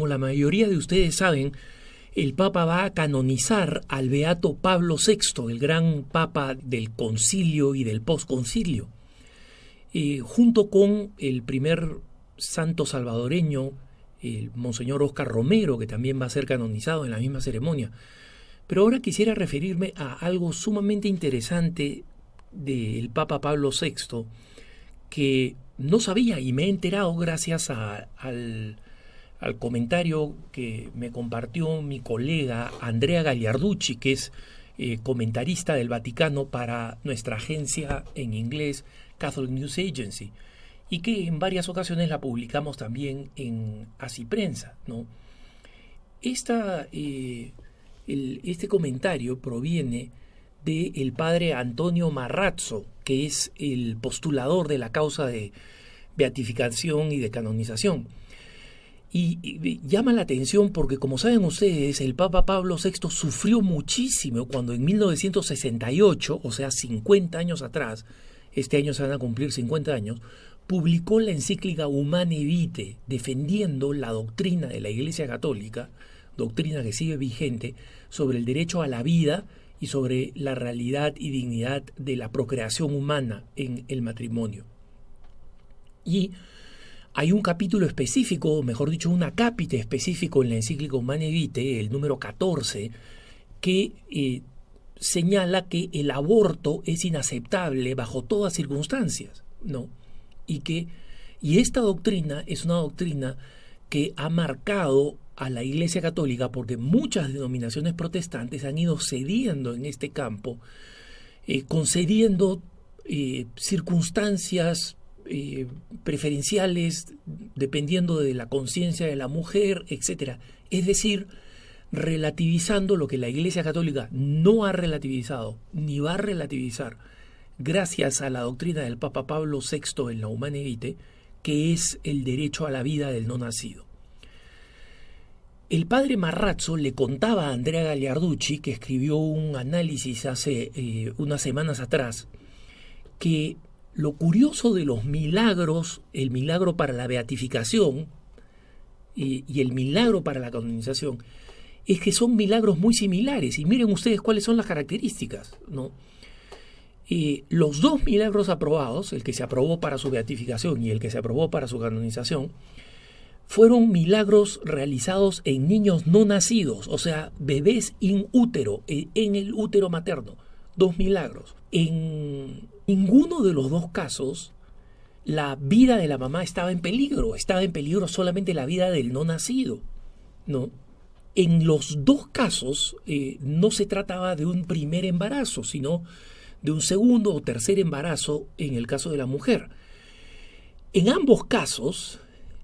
la mayoría de ustedes saben, el Papa va a canonizar al beato Pablo VI, el gran Papa del concilio y del posconcilio, junto con el primer santo salvadoreño, el Monseñor Óscar Romero, que también va a ser canonizado en la misma ceremonia. Pero ahora quisiera referirme a algo sumamente interesante del Papa Pablo VI, que no sabía y me he enterado gracias al comentario que me compartió mi colega Andrea Gagliarducci, que es comentarista del Vaticano para nuestra agencia en inglés Catholic News Agency, y que en varias ocasiones la publicamos también en Así Prensa, ¿no? Este comentario proviene del padre Antonio Marrazzo, que es el postulador de la causa de beatificación y de canonización. Y llama la atención porque, como saben ustedes, el Papa Pablo VI sufrió muchísimo cuando en 1968, o sea, 50 años atrás, este año se van a cumplir 50 años, publicó la encíclica Humanae Vitae, defendiendo la doctrina de la Iglesia Católica, doctrina que sigue vigente, sobre el derecho a la vida y sobre la realidad y dignidad de la procreación humana en el matrimonio. Y hay un capítulo específico, mejor dicho, un acápite específico en la encíclica Humanae Vitae, el número 14, que señala que el aborto es inaceptable bajo todas circunstancias, ¿no? Y esta doctrina es una doctrina que ha marcado a la Iglesia Católica, porque muchas denominaciones protestantes han ido cediendo en este campo, concediendo circunstancias preferenciales dependiendo de la conciencia de la mujer, etc. Es decir, relativizando lo que la Iglesia Católica no ha relativizado ni va a relativizar gracias a la doctrina del Papa Pablo VI en la Humanae Vitae, que es el derecho a la vida del no nacido. El padre Marrazzo le contaba a Andrea Gagliarducci, que escribió un análisis hace unas semanas atrás, que lo curioso de los milagros, el milagro para la beatificación y el milagro para la canonización, es que son milagros muy similares. Y miren ustedes cuáles son las características, ¿no? Los dos milagros aprobados, el que se aprobó para su beatificación y el que se aprobó para su canonización, fueron milagros realizados en niños no nacidos, o sea, bebés in útero, en el útero materno. Dos milagros. En ninguno de los dos casos la vida de la mamá estaba en peligro solamente la vida del no nacido, ¿no? En los dos casos no se trataba de un primer embarazo, sino de un segundo o tercer embarazo en el caso de la mujer. En ambos casos,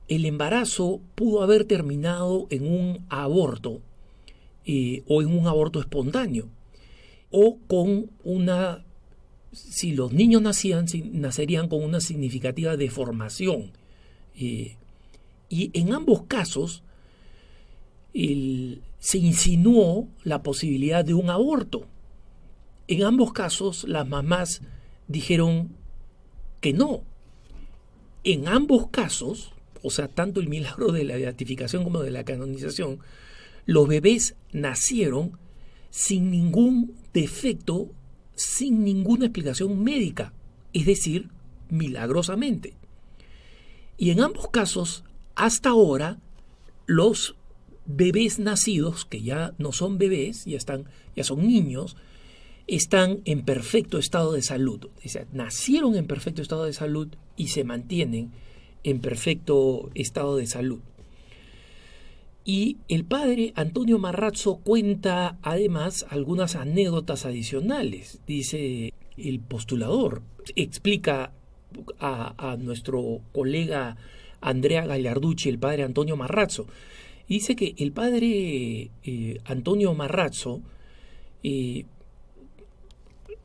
el embarazo pudo haber terminado en un aborto o en un aborto espontáneo, o con una, si los niños nacerían con una significativa deformación. Y en ambos casos se insinuó la posibilidad de un aborto. En ambos casos las mamás dijeron que no. En ambos casos, o sea, tanto el milagro de la beatificación como de la canonización, los bebés nacieron sin ningún defecto, sin ninguna explicación médica, es decir, milagrosamente. Y en ambos casos, hasta ahora, los bebés nacidos, que ya no son bebés, ya son niños, están en perfecto estado de salud. O sea, nacieron en perfecto estado de salud y se mantienen en perfecto estado de salud. Y el padre Antonio Marrazzo cuenta además algunas anécdotas adicionales. Dice el postulador, explica a nuestro colega Andrea Gagliarducci, el padre Antonio Marrazzo. Dice que el padre Antonio Marrazzo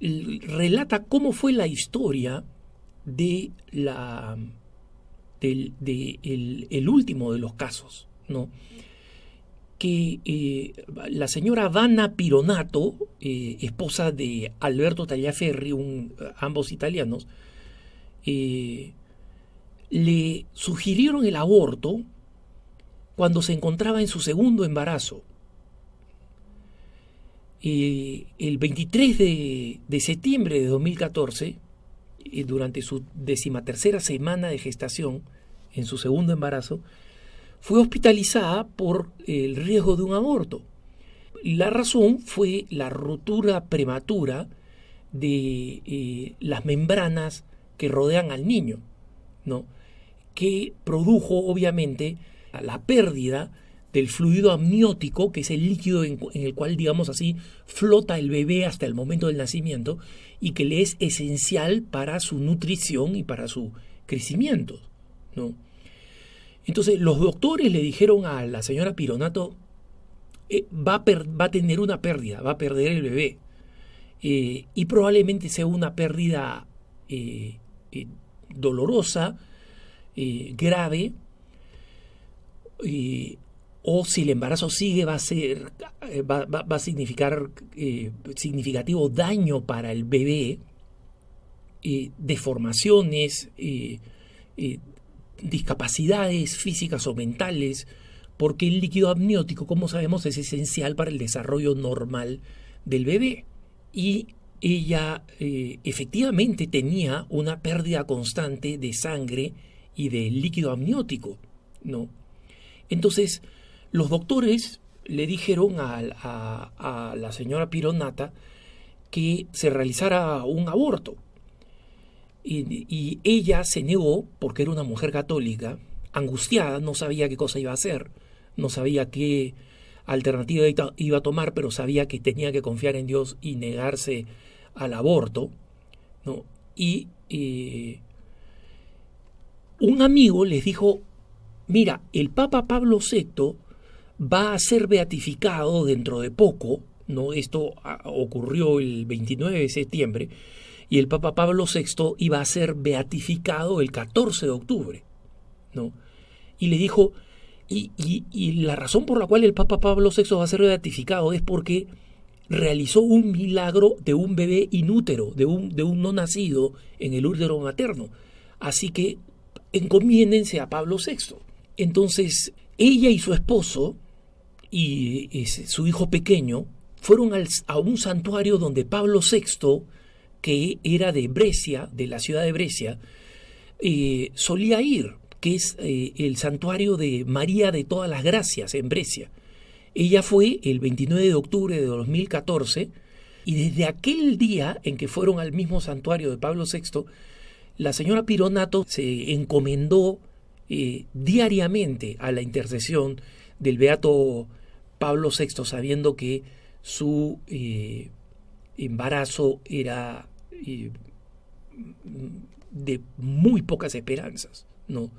relata cómo fue la historia de el último de los casos, ¿no? Que la señora Vanna Pironato, esposa de Alberto Tagliaferri, ambos italianos, le sugirieron el aborto cuando se encontraba en su segundo embarazo. El 23 de septiembre de 2014, durante su 13ª semana de gestación, en su segundo embarazo, fue hospitalizada por el riesgo de un aborto. La razón fue la rotura prematura de las membranas que rodean al niño, ¿no? Que produjo obviamente la pérdida del fluido amniótico, que es el líquido en el cual, digamos así, flota el bebé hasta el momento del nacimiento y que le es esencial para su nutrición y para su crecimiento, ¿no? Entonces los doctores le dijeron a la señora Pironato, va a tener una pérdida, va a perder el bebé, y probablemente sea una pérdida dolorosa, grave, o si el embarazo sigue va a significar significativo daño para el bebé, deformaciones, discapacidades físicas o mentales, porque el líquido amniótico, como sabemos, es esencial para el desarrollo normal del bebé. Y ella efectivamente tenía una pérdida constante de sangre y de líquido amniótico, ¿no? Entonces, los doctores le dijeron a la señora Pironata que se realizara un aborto. Y ella se negó porque era una mujer católica, angustiada, no sabía qué cosa iba a hacer, no sabía qué alternativa iba a tomar, pero sabía que tenía que confiar en Dios y negarse al aborto, ¿no? Y un amigo les dijo, mira, el Papa Pablo VI va a ser beatificado dentro de poco, ¿no? Esto ocurrió el 29 de septiembre, y el Papa Pablo VI iba a ser beatificado el 14 de octubre, ¿no? Y le dijo, y la razón por la cual el Papa Pablo VI va a ser beatificado es porque realizó un milagro de un bebé inútero, de un no nacido en el útero materno. Así que encomiéndense a Pablo VI. Entonces, ella y su esposo y su hijo pequeño fueron a un santuario donde Pablo VI, que era de Brescia, de la ciudad de Brescia, solía ir, que es el santuario de María de Todas las Gracias en Brescia. Ella fue el 29 de octubre de 2014 y desde aquel día en que fueron al mismo santuario de Pablo VI, la señora Pironato se encomendó diariamente a la intercesión del beato Pablo VI, sabiendo que su embarazo era de muy pocas esperanzas, ¿no?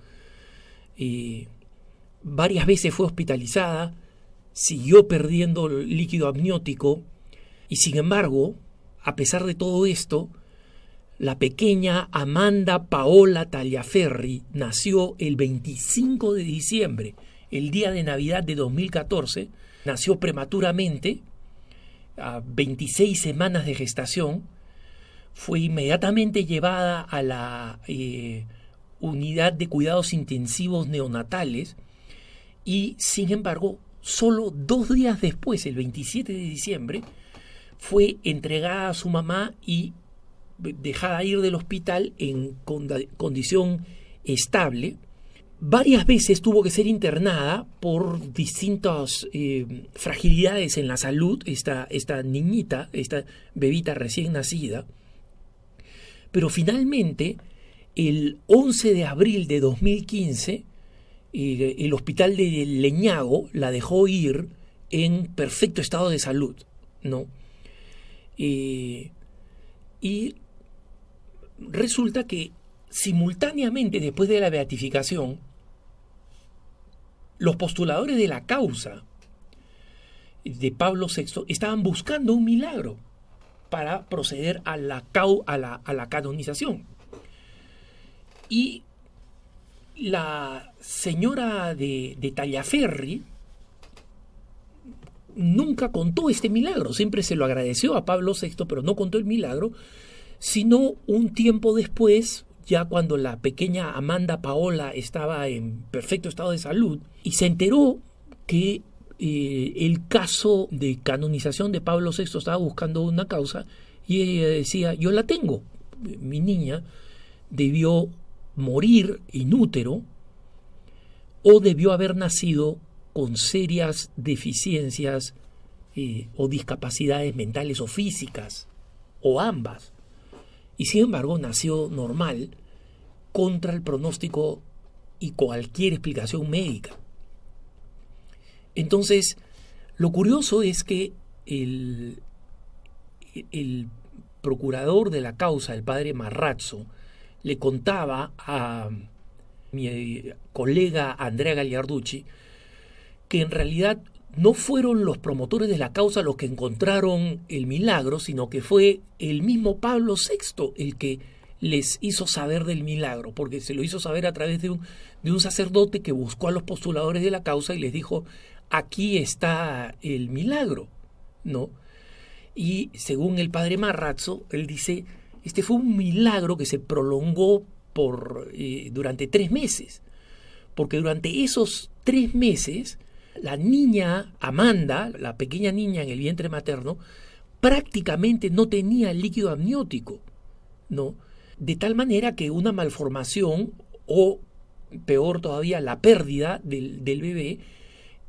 Varias veces fue hospitalizada, siguió perdiendo líquido amniótico y sin embargo, a pesar de todo esto, la pequeña Amanda Paola Tagliaferri nació el 25 de diciembre, el día de Navidad de 2014, nació prematuramente, a 26 semanas de gestación, fue inmediatamente llevada a la unidad de cuidados intensivos neonatales y, sin embargo, solo 2 días después, el 27 de diciembre, fue entregada a su mamá y dejada ir del hospital en condición estable. Varias veces tuvo que ser internada por distintas fragilidades en la salud, esta niñita, esta bebita recién nacida. Pero finalmente, el 11 de abril de 2015, el hospital de Leñago la dejó ir en perfecto estado de salud, ¿no? Y resulta que simultáneamente, después de la beatificación, los postuladores de la causa de Pablo VI estaban buscando un milagro para proceder a la canonización. Y la señora de Tagliaferri nunca contó este milagro, siempre se lo agradeció a Pablo VI, pero no contó el milagro, sino un tiempo después, ya cuando la pequeña Amanda Paola estaba en perfecto estado de salud, y se enteró que el caso de canonización de Pablo VI estaba buscando una causa, y ella decía, yo la tengo, mi niña debió morir inútero o debió haber nacido con serias deficiencias o discapacidades mentales o físicas, o ambas. Y sin embargo nació normal, contra el pronóstico y cualquier explicación médica. Entonces, lo curioso es que el procurador de la causa, el padre Marrazzo, le contaba a mi colega Andrea Gagliarducci que en realidad no fueron los promotores de la causa los que encontraron el milagro, sino que fue el mismo Pablo VI el que les hizo saber del milagro, porque se lo hizo saber a través de un sacerdote que buscó a los postuladores de la causa y les dijo, aquí está el milagro, ¿no? Y según el padre Marrazzo, él dice, este fue un milagro que se prolongó durante 3 meses, porque durante esos 3 meses la niña Amanda, la pequeña niña en el vientre materno, prácticamente no tenía líquido amniótico, ¿no? De tal manera que una malformación o, peor todavía, la pérdida del bebé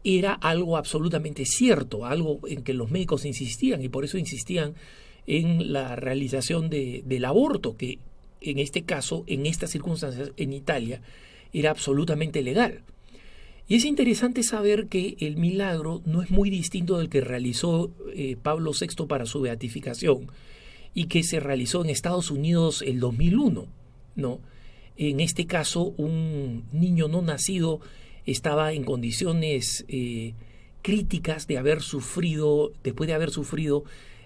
era algo absolutamente cierto, algo en que los médicos insistían, y por eso insistían en la realización del aborto, que en este caso, en estas circunstancias, en Italia, era absolutamente legal. Y es interesante saber que el milagro no es muy distinto del que realizó Pablo VI para su beatificación y que se realizó en Estados Unidos el 2001, ¿no? En este caso, un niño no nacido estaba en condiciones críticas de haber sufrido, después de haber sufrido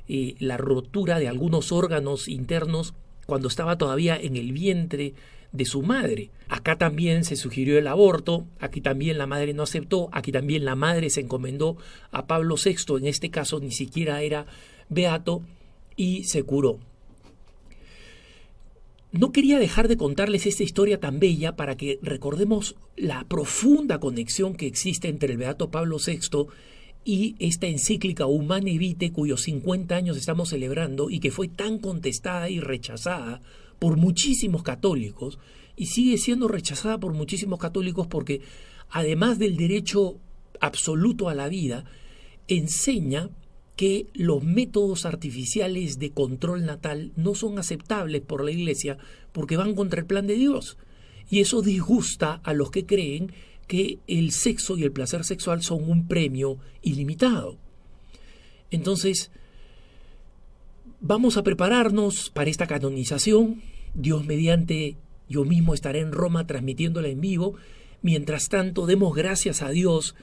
la rotura de algunos órganos internos cuando estaba todavía en el vientre de su madre. Acá también se sugirió el aborto, aquí también la madre no aceptó, aquí también la madre se encomendó a Pablo VI, en este caso ni siquiera era beato, y se curó. No quería dejar de contarles esta historia tan bella para que recordemos la profunda conexión que existe entre el beato Pablo VI y esta encíclica Humanae Vitae, cuyos 50 años estamos celebrando y que fue tan contestada y rechazada por muchísimos católicos, y sigue siendo rechazada por muchísimos católicos porque, además del derecho absoluto a la vida, enseña que los métodos artificiales de control natal no son aceptables por la Iglesia porque van contra el plan de Dios. Y eso disgusta a los que creen que el sexo y el placer sexual son un premio ilimitado. Entonces, vamos a prepararnos para esta canonización. Dios mediante, yo mismo estaré en Roma transmitiéndola en vivo. Mientras tanto, demos gracias a Dios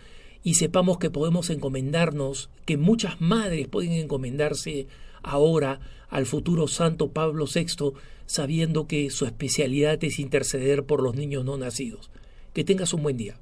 y sepamos que podemos encomendarnos, que muchas madres pueden encomendarse ahora al futuro santo Pablo VI, sabiendo que su especialidad es interceder por los niños no nacidos. Que tengas un buen día.